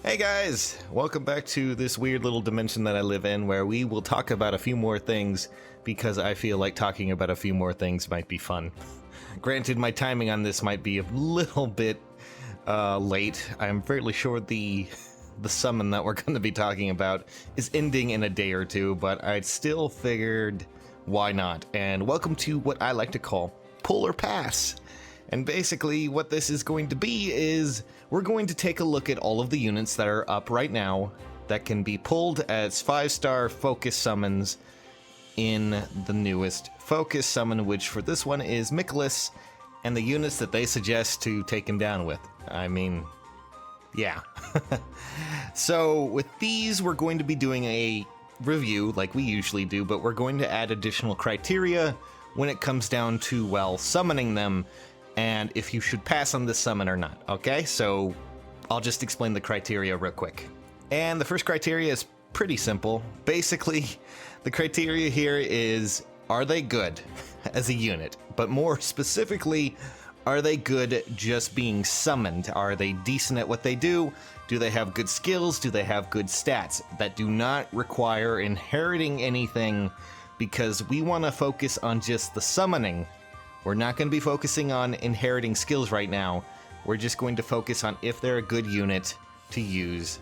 Hey guys, welcome back to this weird little dimension that I live in where we will talk about a few more things because I feel like talking about a few more things might be fun. Granted, my timing on this might be a little bit late. I'm fairly sure the summon that we're going to be talking about is ending in a day or two, but I still figured why not. And welcome to what I like to call Pull or Pass. And basically what this is going to be is we're going to take a look at all of the units that are up right now that can be pulled as 5-star focus summons in the newest focus summon, which for this one is Michalis, and the units that they suggest to take him down with. I mean, yeah. So with these, we're going to be doing a review like we usually do, but we're going to add additional criteria when it comes down to, well, summoning them, and if you should pass on this summon or not, okay? So I'll just explain the criteria real quick. And the first criteria is pretty simple. Basically, the criteria here is, are they good as a unit? But more specifically, are they good just being summoned? Are they decent at what they do? Do they have good skills? Do they have good stats that do not require inheriting anything? Because we want to focus on just the summoning. We're not going to be focusing on inheriting skills right now. We're just going to focus on if they're a good unit to use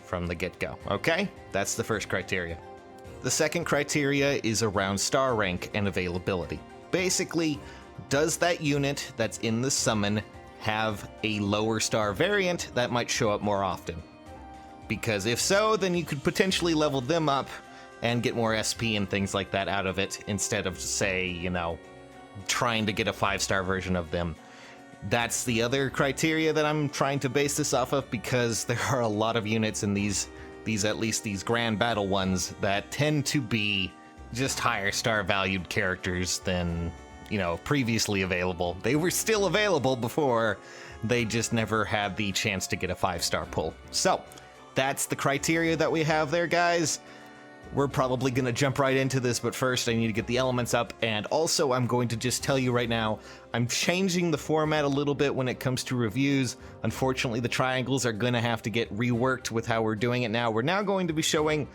from the get-go, okay? That's the first criteria. The second criteria is around star rank and availability. Basically, does that unit that's in the summon have a lower star variant that might show up more often? Because if so, then you could potentially level them up and get more SP and things like that out of it instead of, say, you know, trying to get a 5-star version of them. That's the other criteria that I'm trying to base this off of, because there are a lot of units in these at least these grand battle ones that tend to be just higher star valued characters than, you know, previously available. They were still available before, they just never had the chance to get a 5-star pull. So that's the criteria that we have there, guys. We're probably going to jump right into this, but first I need to get the elements up, and also I'm going to just tell you right now, I'm changing the format a little bit when it comes to reviews. Unfortunately, the triangles are going to have to get reworked with how we're doing it now. We're now going to be showing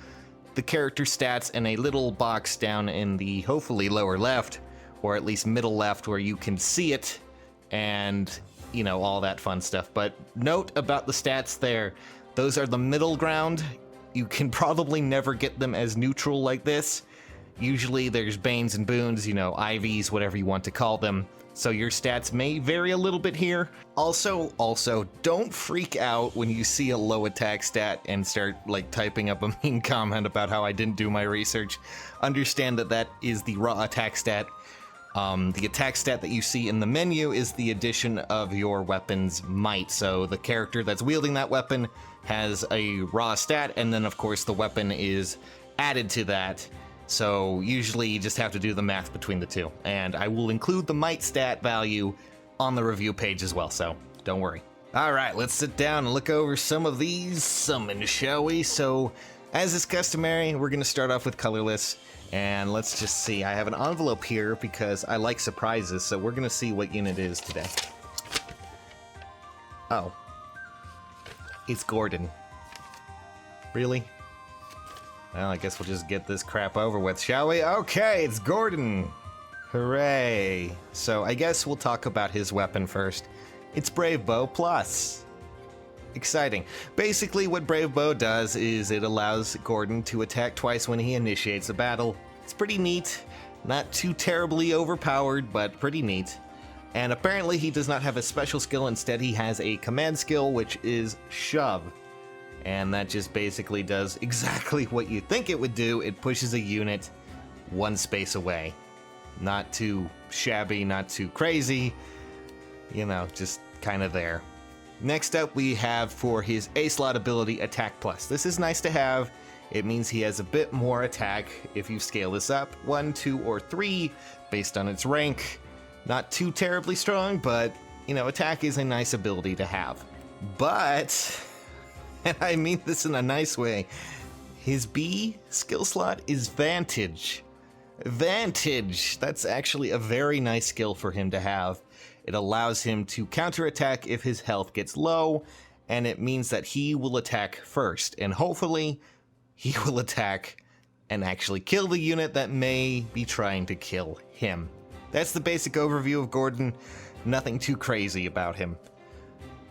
the character stats in a little box down in the hopefully lower left, or at least middle left, where you can see it, and, you know, all that fun stuff. But note about the stats there, those are the middle ground. You can probably never get them as neutral like this. Usually there's Banes and Boons, you know, IVs, whatever you want to call them. So your stats may vary a little bit here. Also, don't freak out when you see a low attack stat and start like typing up a mean comment about how I didn't do my research. Understand that that is the raw attack stat. The attack stat that you see in the menu is the addition of your weapon's might. So the character that's wielding that weapon has a raw stat, and then of course the weapon is added to that. So usually you just have to do the math between the two. And I will include the might stat value on the review page as well, so don't worry. Alright, let's sit down and look over some of these summons, shall we? So, as is customary, we're going to start off with colorless. And let's just see, I have an envelope here because I like surprises, so we're gonna see what unit it is today. Oh. It's Gordon. Really? Well, I guess we'll just get this crap over with, shall we? Okay, it's Gordon! Hooray! So I guess we'll talk about his weapon first. It's Brave Bow Plus. Exciting. Basically, what Brave Bow does is it allows Gordon to attack twice when he initiates a battle. It's pretty neat. Not too terribly overpowered, but pretty neat. And apparently he does not have a special skill. Instead, he has a command skill, which is Shove. And that just basically does exactly what you think it would do. It pushes a unit one space away. Not too shabby, not too crazy. You know, just kind of there. Next up, we have for his A-slot ability, Attack Plus. This is nice to have. It means he has a bit more attack if you scale this up 1, 2, or 3 based on its rank. Not too terribly strong, but, you know, attack is a nice ability to have. But, and I mean this in a nice way, his B skill slot is Vantage. Vantage! That's actually a very nice skill for him to have. It allows him to counterattack if his health gets low, and it means that he will attack first, and hopefully he will attack and actually kill the unit that may be trying to kill him. That's the basic overview of Gordon. Nothing too crazy about him.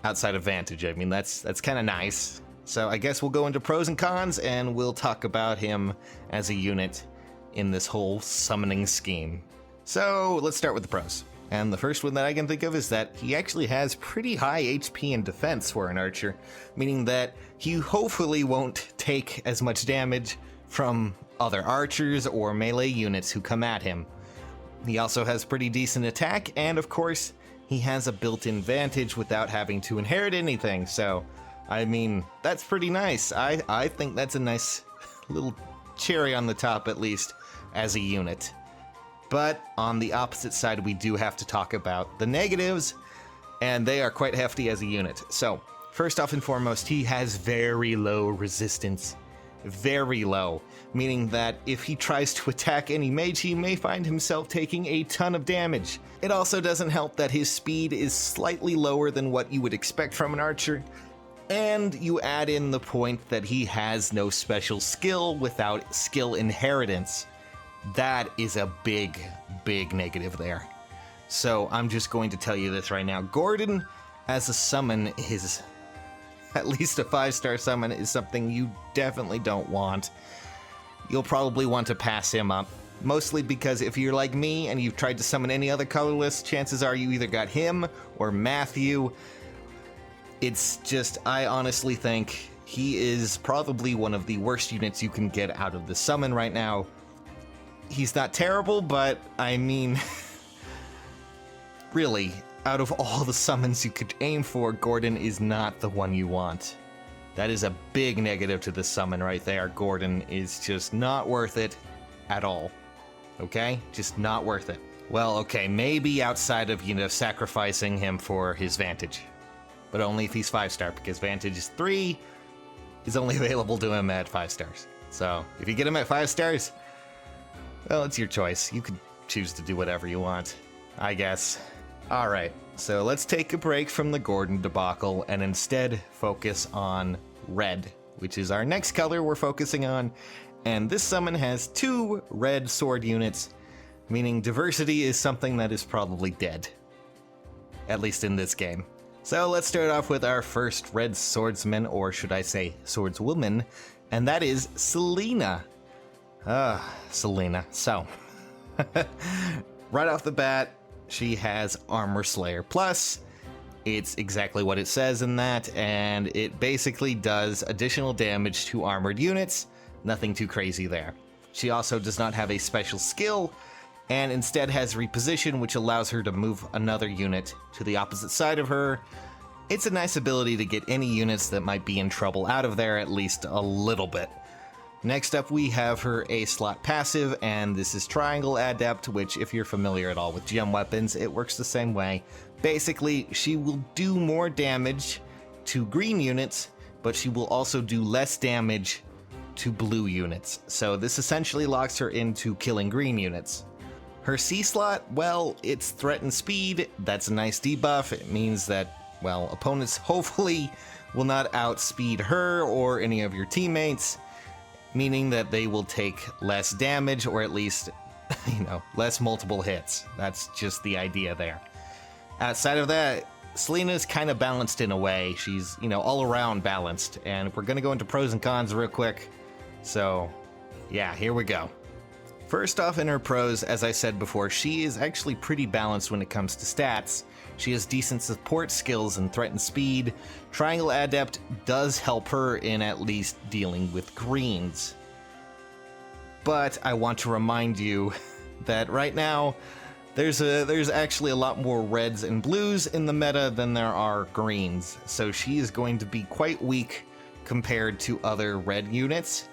Outside of Vantage, I mean, that's kind of nice. So I guess we'll go into pros and cons, and we'll talk about him as a unit in this whole summoning scheme. So let's start with the pros. And the first one that I can think of is that he actually has pretty high HP and defense for an archer, meaning that he hopefully won't take as much damage from other archers or melee units who come at him. He also has pretty decent attack, and of course, he has a built-in Vantage without having to inherit anything, so, I mean, that's pretty nice. I think that's a nice little cherry on the top, at least, as a unit. But on the opposite side, we do have to talk about the negatives, and they are quite hefty as a unit. So, first off and foremost, he has very low resistance. Very low, meaning that if he tries to attack any mage, he may find himself taking a ton of damage. It also doesn't help that his speed is slightly lower than what you would expect from an archer, and you add in the point that he has no special skill without skill inheritance. That is a big, big negative there. So I'm just going to tell you this right now. Gordon, as a summon, is at least a 5-star summon, is something you definitely don't want. You'll probably want to pass him up. Mostly because if you're like me and you've tried to summon any other colorless, chances are you either got him or Matthew. It's just, I honestly think he is probably one of the worst units you can get out of the summon right now. He's not terrible, but I mean, really, out of all the summons you could aim for, Gordon is not the one you want. That is a big negative to the summon right there. Gordon is just not worth it at all. Okay? Just not worth it. Well, okay, maybe outside of, sacrificing him for his Vantage. But only if he's 5-star, because Vantage is 3 is only available to him at 5 stars. So, if you get him at 5 stars, well, it's your choice. You could choose to do whatever you want, I guess. Alright, so let's take a break from the Gordon debacle and instead focus on red, which is our next color we're focusing on. And this summon has 2 red sword units, meaning diversity is something that is probably dead. At least in this game. So let's start off with our first red swordsman, or should I say swordswoman, and that is Selena. Selena. So, right off the bat, she has Armor Slayer Plus. It's exactly what it says in that, and it basically does additional damage to armored units. Nothing too crazy there. She also does not have a special skill, and instead has Reposition, which allows her to move another unit to the opposite side of her. It's a nice ability to get any units that might be in trouble out of there at least a little bit. Next up, we have her A-slot passive, and this is Triangle Adept, which, if you're familiar at all with gem weapons, it works the same way. Basically, she will do more damage to green units, but she will also do less damage to blue units. So this essentially locks her into killing green units. Her C-slot, well, it's threat and speed. That's a nice debuff. It means that, well, opponents hopefully will not outspeed her or any of your teammates, meaning that they will take less damage, or at least, less multiple hits. That's just the idea there. Outside of that, Selena's kind of balanced in a way. She's, all around balanced. And we're going to go into pros and cons real quick. So, yeah, here we go. First off, in her pros, as I said before, she is actually pretty balanced when it comes to stats. She has decent support skills and threat and speed. Triangle Adept does help her in at least dealing with greens. But I want to remind you that right now, there's actually a lot more reds and blues in the meta than there are greens. So she is going to be quite weak compared to other red units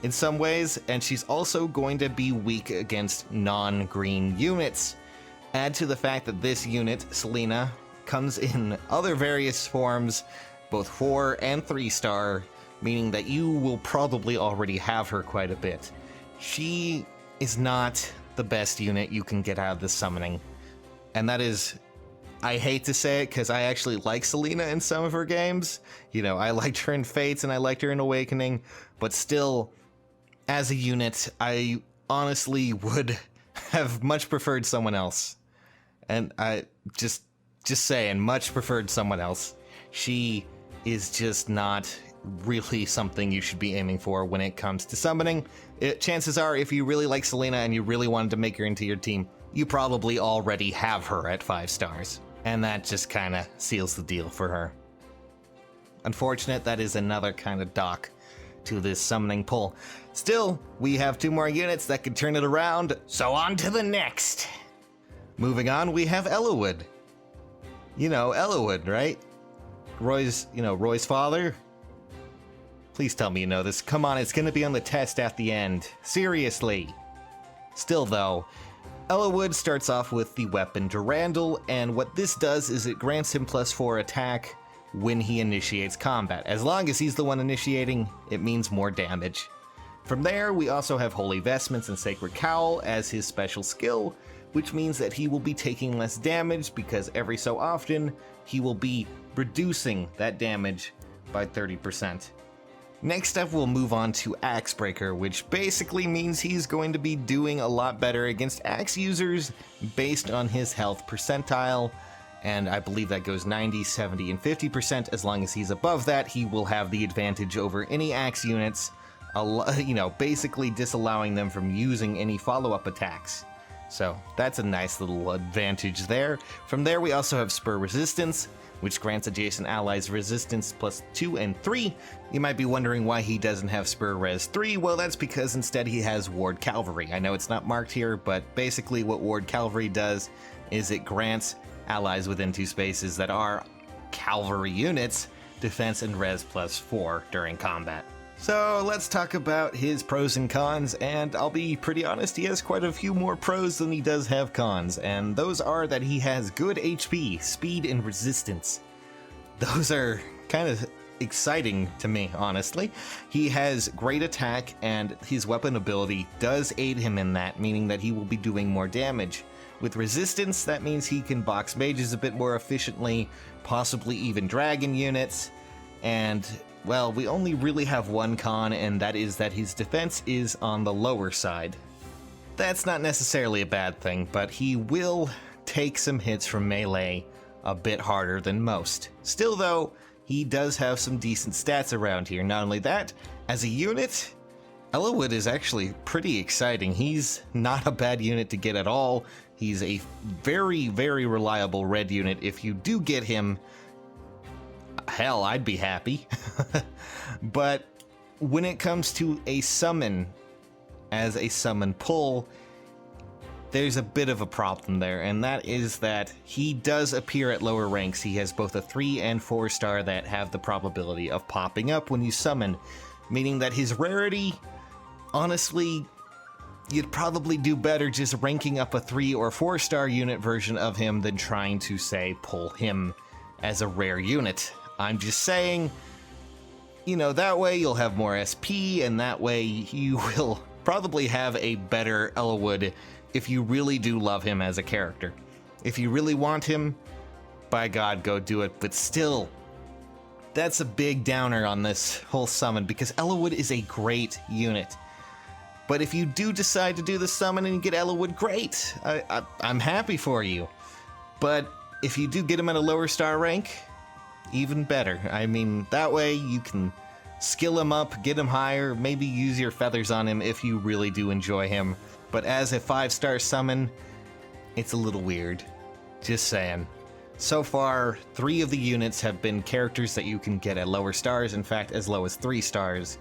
in some ways, and she's also going to be weak against non-green units. Add to the fact that this unit, Selena, comes in other various forms, both 4 and 3-star, meaning that you will probably already have her quite a bit. She is not the best unit you can get out of this summoning, and that is I hate to say it because I actually like Selena in some of her games. You know, I liked her in Fates and I liked her in Awakening, but still, as a unit, I honestly would have much preferred someone else. And I just saying, much preferred someone else. She is just not really something you should be aiming for when it comes to summoning. Chances are, if you really like Selena and you really wanted to make her into your team, you probably already have her at 5 stars. And that just kind of seals the deal for her. Unfortunate, that is another kind of dock to this summoning pull. Still, we have 2 more units that could turn it around, so on to the next. Moving on, we have Eliwood. You know, Eliwood, right? Roy's father? Please tell me you know this. Come on, it's gonna be on the test at the end. Seriously. Still though, Eliwood starts off with the weapon Durandal, and what this does is it grants him +4 attack when he initiates combat. As long as he's the one initiating, it means more damage. From there, we also have Holy Vestments and Sacred Cowl as his special skill, which means that he will be taking less damage because every so often, he will be reducing that damage by 30%. Next up, we'll move on to Axebreaker, which basically means he's going to be doing a lot better against axe users based on his health percentile, and I believe that goes 90, 70, and 50%. As long as he's above that, he will have the advantage over any axe units, basically disallowing them from using any follow-up attacks. So that's a nice little advantage there. From there, we also have Spur Resistance, which grants adjacent allies resistance +2 and 3. You might be wondering why he doesn't have Spur Res 3. Well, that's because instead he has Ward Cavalry. I know it's not marked here, but basically what Ward Cavalry does is it grants allies within 2 spaces that are cavalry units defense and res +4 during combat. So let's talk about his pros and cons, and I'll be pretty honest, he has quite a few more pros than he does have cons, and those are that he has good HP, speed, and resistance. Those are kind of exciting to me, honestly. He has great attack, and his weapon ability does aid him in that, meaning that he will be doing more damage. With resistance, that means he can box mages a bit more efficiently, possibly even dragon units, and well, we only really have one con, and that is that his defense is on the lower side. That's not necessarily a bad thing, but he will take some hits from melee a bit harder than most. Still though, he does have some decent stats around here. Not only that, as a unit, Eliwood is actually pretty exciting. He's not a bad unit to get at all. He's a very, very reliable red unit. If you do get him, hell, I'd be happy. But when it comes to a summon, as a summon pull, there's a bit of a problem there, and that is that he does appear at lower ranks. He has both a 3 and 4 star that have the probability of popping up when you summon, meaning that his rarity, honestly, you'd probably do better just ranking up a 3 or 4 star unit version of him than trying to, say, pull him as a rare unit. I'm just saying, that way you'll have more SP, and that way you will probably have a better Eliwood if you really do love him as a character. If you really want him, by God, go do it. But still, that's a big downer on this whole summon, because Eliwood is a great unit. But if you do decide to do the summon and get Eliwood, great. I'm happy for you. But if you do get him at a lower star rank, even better. I mean, that way you can skill him up, get him higher, maybe use your feathers on him if you really do enjoy him. But as a 5-star summon, it's a little weird. Just saying. So far, 3 of the units have been characters that you can get at lower stars, in fact, as low as 3 stars.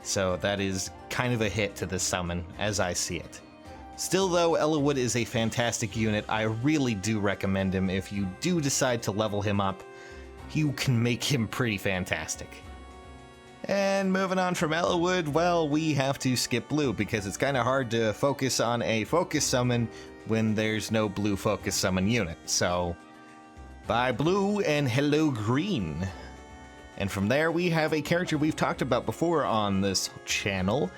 So that is kind of a hit to the summon, as I see it. Still though, Eliwood is a fantastic unit. I really do recommend him. If you do decide to level him up, you can make him pretty fantastic. And moving on from Eliwood, well, we have to skip blue because it's kind of hard to focus on a focus summon when there's no blue focus summon unit. So, bye blue and hello green. And from there we have a character we've talked about before on this channel,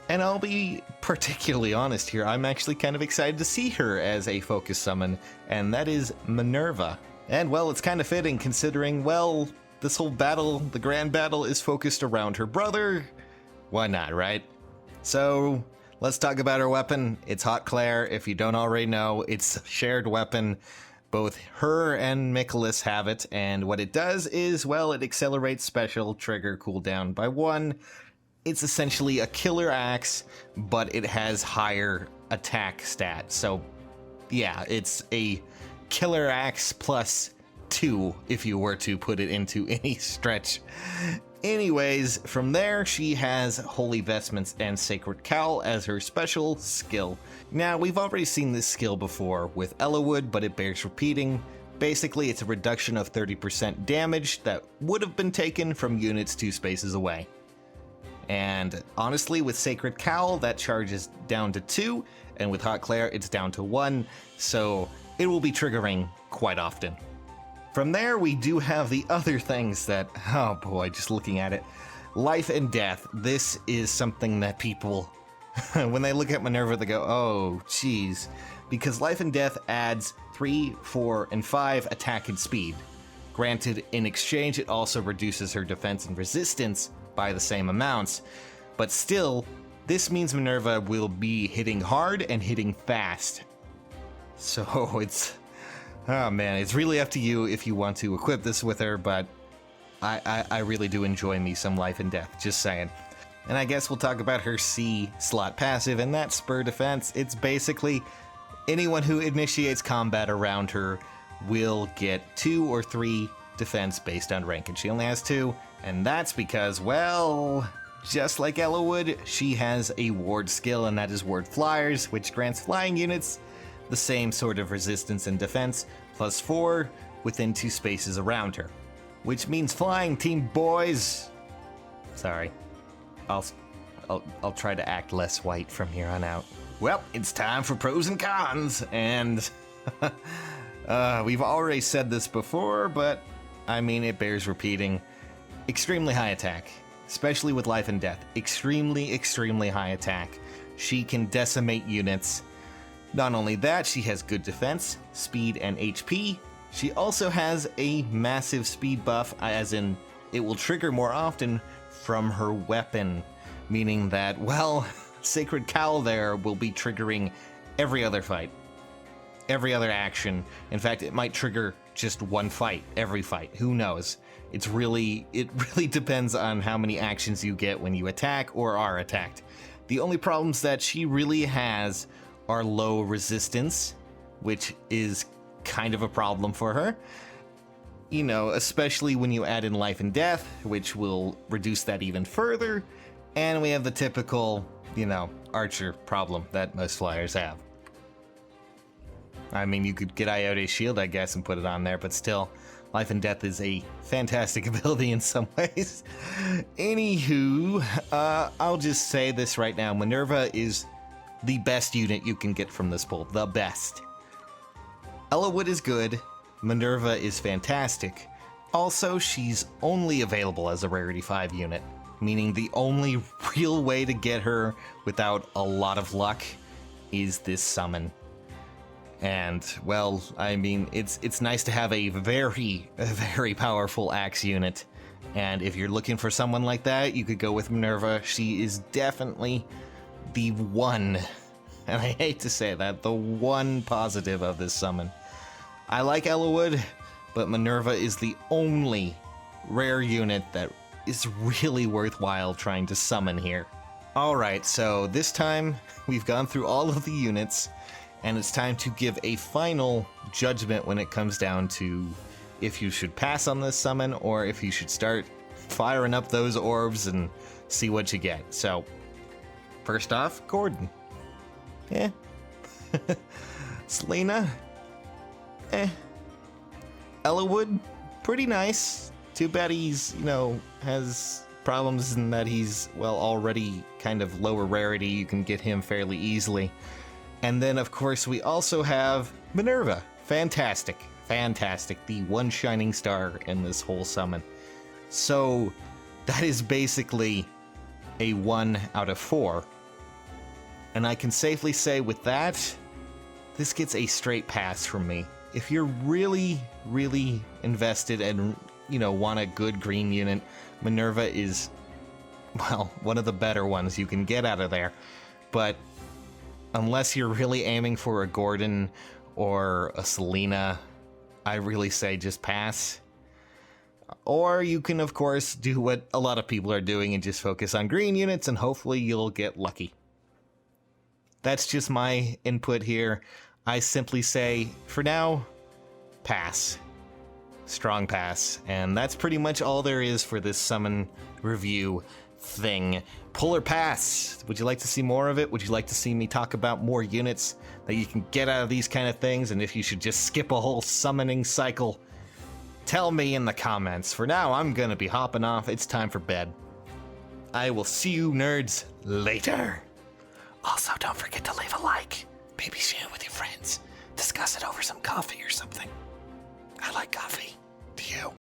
and I'll be particularly honest here, I'm actually kind of excited to see her as a focus summon, and that is Minerva. And, well, it's kind of fitting considering, well, this whole battle, the grand battle, is focused around her brother. Why not, right? So, let's talk about her weapon. It's Hot Claire. If you don't already know, it's a shared weapon. Both her and Michalis have it, and what it does is, well, it accelerates special trigger cooldown by 1. It's essentially a killer axe, but it has higher attack stat. So, yeah, it's a killer axe plus 2 if you were to put it into any stretch. Anyways, from there, she has Holy Vestments and Sacred Cowl as her special skill. Now, we've already seen this skill before with Ellawood, but it bears repeating. Basically, it's a reduction of 30% damage that would have been taken from units 2 spaces away. And honestly, with Sacred Cowl, that charges down to 2, and with Hot Claire, it's down to 1, so it will be triggering quite often. From there, we do have the other things that, oh boy, just looking at it. Life and Death. This is something that people, when they look at Minerva, they go, oh, geez. Because Life and Death adds 3, 4, and 5 attack and speed. Granted, in exchange, it also reduces her defense and resistance by the same amounts. But still, this means Minerva will be hitting hard and hitting fast. So it's... oh man, it's really up to you if you want to equip this with her, but I really do enjoy me some Life and Death, just saying. And I guess we'll talk about her C slot passive, and that's Spur Defense. It's basically anyone who initiates combat around her will get 2 or 3 defense based on rank, and she only has 2, and that's because, well, just like Ellawood, she has a ward skill, and that is Ward Flyers, which grants flying units the same sort of resistance and defense, plus 4 within 2 spaces around her. Which means flying, team boys! Sorry. I'll try to act less white from here on out. Well, it's time for pros and cons, and we've already said this before, but I mean, it bears repeating. Extremely high attack, especially with Life and Death. Extremely, extremely high attack. She can decimate units. Not only that, she has good defense, speed, and HP. She also has a massive speed buff, as in it will trigger more often from her weapon, meaning that, well, Sacred Cowl there will be triggering every other fight, every other action. In fact, it might trigger just one fight, every fight, who knows? It really depends on how many actions you get when you attack or are attacked. The only problems that she really has are low resistance, which is kind of a problem for her. You know, especially when you add in Life and Death, which will reduce that even further. And we have the typical, you know, archer problem that most flyers have. I mean, you could get Iote's Shield, I guess, and put it on there, but still, Life and Death is a fantastic ability in some ways. Anywho, I'll just say this right now. Minerva is the best unit you can get from this pull. The best. Ellawood is good. Minerva is fantastic. Also, she's only available as a Rarity 5 unit, meaning the only real way to get her without a lot of luck is this summon. And, well, I mean, it's nice to have a very powerful axe unit. And if you're looking for someone like that, you could go with Minerva. She is definitely the one, and I hate to say that, the one positive of this summon. I like Ellawood, but Minerva is the only rare unit that is really worthwhile trying to summon here. Alright, so this time we've gone through all of the units, and it's time to give a final judgment when it comes down to if you should pass on this summon or if you should start firing up those orbs and see what you get. So, first off, Gordon. Eh. Selena. Eh. Ellawood. Pretty nice. Too bad he's, you know, has problems in that he's, well, already kind of lower rarity. You can get him fairly easily. And then, of course, we also have Minerva. Fantastic. Fantastic. The one shining star in this whole summon. So, that is basically a 1 out of 4. And I can safely say with that, this gets a straight pass from me. if you're really, really invested and, want a good green unit, Minerva is, well, one of the better ones you can get out of there. But unless you're really aiming for a Gordon or a Selena, I really say just pass. Or you can, of course, do what a lot of people are doing and just focus on green units, and hopefully you'll get lucky. That's just my input here. I simply say, for now, pass. Strong pass. And that's pretty much all there is for this summon review thing. Pull or pass? Would you like to see more of it? Would you like to see me talk about more units that you can get out of these kind of things, and if you should just skip a whole summoning cycle? Tell me in the comments. For now, I'm gonna be hopping off. It's time for bed. I will see you nerds later. Also, don't forget to leave a like. Maybe share it with your friends. Discuss it over some coffee or something. I like coffee. Do you?